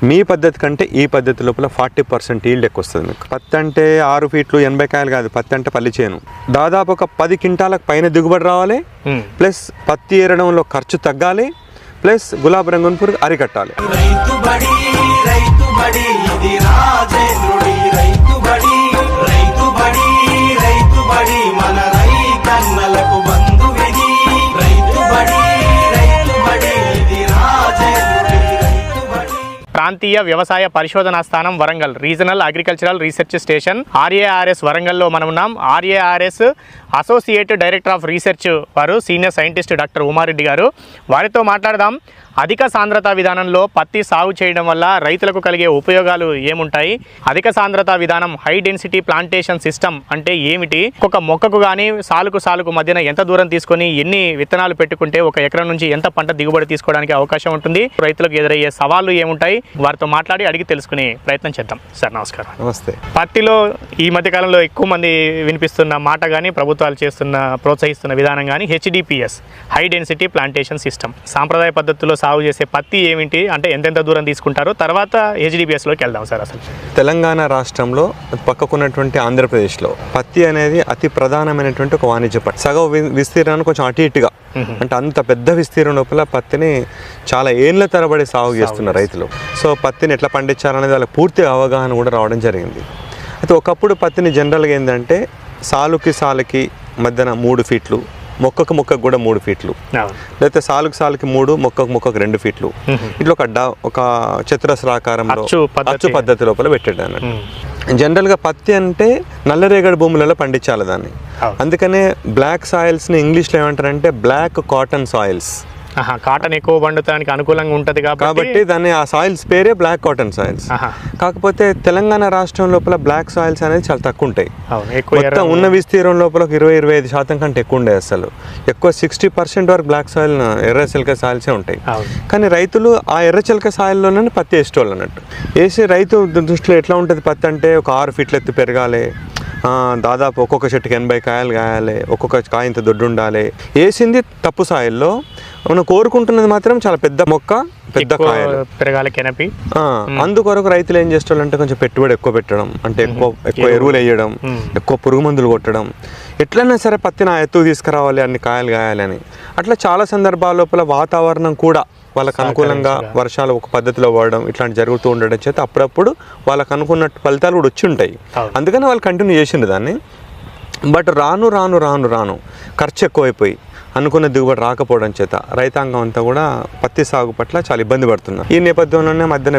మీ పద్ధతి కంటే ఈ పద్ధతి లోపల 40% ఈల్డ్ ఎక్కువ వస్తుంది మీకు. పత్తి అంటే 6 ఫీట్లు 80 కాయలు కాదు, పత్తి అంటే పల్లి చేను. దాదాపు ఒక 10 క్వింటాలకు పైన దిగుబడి రావాలి, ప్లస్ పత్తి ఏరడంలో ఖర్చు తగ్గాలి, ప్లస్ గులాబీ రంగుని పురుగు అరికట్టాలి. ప్రాంతీయ వ్యవసాయ పరిశోధనా స్థానం Warangal regional agricultural research station RARS వరంగల్లో మనం ఉన్నాం. RARS associate director of research వారు సీనియర్ సైంటిస్ట్ డాక్టర్ ఉమారెడ్డి గారు. వారితో మాట్లాడదాం. అధిక సాంద్రత విధానంలో పత్తి సాగు చేయడం వల్ల రైతులకు కలిగే ఉపయోగాలు ఏముంటాయి, అధిక సాంద్రత విధానం హై డెన్సిటీ ప్లాంటేషన్ సిస్టమ్ అంటే ఏమిటి, ఒక మొక్కకు కానీ సాలుకు మధ్యన ఎంత దూరం తీసుకొని ఎన్ని విత్తనాలు పెట్టుకుంటే ఒక ఎకరం నుంచి ఎంత పంట దిగుబడి తీసుకోవడానికి అవకాశం ఉంటుంది, రైతులకు ఎదురయ్యే సవాళ్లు ఏముంటాయి, వారితో మాట్లాడి అడిగి తెలుసుకునే ప్రయత్నం చేద్దాం. సార్ నమస్కారం. నమస్తే. పత్తిలో ఈ మధ్యకాలంలో ఎక్కువ మంది వినిపిస్తున్న మాట కానీ ప్రభుత్వాలు ప్రోత్సహిస్తున్న విధానం కానీ HDPS high density plantation system. సాంప్రదాయ పద్ధతిలో సాగు చేసే పత్తి ఏమిటి అంటే ఎంతెంత దూరం తీసుకుంటారో తర్వాత HDPSలోకి వెళ్దాం సార్. అసలు తెలంగాణ రాష్ట్రంలో పక్కకున్నటువంటి ఆంధ్రప్రదేశ్లో పత్తి అనేది అతి ప్రధానమైనటువంటి ఒక వాణిజ్య పంట. సగం విస్తీర్ణాన్ని కొంచెం అటు ఇటుగా అంటే అంత పెద్ద విస్తీర్ణం లోపల పత్తిని చాలా ఏళ్ల తరబడి సాగు చేస్తున్నారు రైతులు. సో పత్తిని ఎట్లా పండించాలనేది వాళ్ళకి పూర్తి అవగాహన కూడా రావడం జరిగింది. అయితే ఒకప్పుడు పత్తిని జనరల్గా ఏంటంటే సాలుకి మధ్యన 3 ఫీట్లు, మొక్కకు కూడా 3 ఫీట్లు, లేకపోతే సాలుకి 3, మొక్కకు 2 ఫీట్లు, ఇట్లా ఒక చతురస్రాకారంలో అచ్చు పద్ధతి లోపల పెట్టాడు అన్నట్టు. జనరల్గా పత్తి అంటే నల్లరేగడి భూములలో పండించాలి దాన్ని. అందుకనే బ్లాక్ సాయిల్స్ని ఇంగ్లీష్లో ఏమంటారంటే బ్లాక్ కాటన్ సాయిల్స్. కాటన్ ఎక్కువ పండుతానికి అనుకూలంగా ఉంటుంది కాబట్టి దాన్ని ఆ సాయిల్స్ పేరే బ్లాక్ కాటన్ సాయిల్స్. కాకపోతే తెలంగాణ రాష్ట్రం లోపల బ్లాక్ సాయిల్స్ అనేది చాలా తక్కువ ఉంటాయి. మొత్తం ఉన్న విస్తీర్ణం లోపల 20-25% కంటే ఎక్కువ ఉండే. అసలు ఎక్కువ 60% వరకు బ్లాక్ సాయిల్ ఎర్ర చిలక సాయిల్సే ఉంటాయి. కానీ రైతులు ఆ ఎర్ర చిలక సాయిల్లోనే పత్తి వేసేవాళ్ళు అన్నట్టు. వేసి రైతు దృష్టిలో ఎట్లా ఉంటుంది పత్తి అంటే ఒక 6 ఫీట్ల ఎత్తు పెరగాలి, దాదాపు ఒక్కొక్క చెట్టుకి 80 కాయలు కాయాలి, ఒక్కొక్క కాయ ఇంత దొడ్డు ఉండాలి. వేసింది తప్పు సాయిల్లో, మనం కోరుకుంటున్నది మాత్రం చాలా పెద్ద మొక్క, పెద్ద కాయలు పెరగాలి కెనపి. అందుకొరకు రైతులు ఏం చేస్తారంటే కొంచెం పెట్టుబడి ఎక్కువ పెట్టడం, అంటే ఎక్కువ ఎరువులు వేయడం, ఎక్కువ పురుగు మందులు కొట్టడం, ఎట్లయినా సరే పత్తిని ఆ ఎత్తుకు తీసుకురావాలి, అన్ని కాయలు కాయాలని. అట్లా చాలా సందర్భాల లోపల వాతావరణం కూడా వాళ్ళకు అనుకూలంగా వర్షాలు ఒక పద్ధతిలో పడడం ఇట్లాంటి జరుగుతూ ఉండడం చేత అప్పుడప్పుడు వాళ్ళకు అనుకున్నట్టు ఫలితాలు కూడా వచ్చి ఉంటాయి. అందుకని వాళ్ళు కంటిన్యూ చేసిండు దాన్ని. బట్ రాను ఖర్చు ఎక్కువైపోయి అనుకున్న దిగుబడి రాకపోవడం చేత రైతాంగం అంతా కూడా పత్తి సాగు పట్ల చాలా ఇబ్బంది పడుతున్నారు. ఈ నేపథ్యంలోనే మధ్యన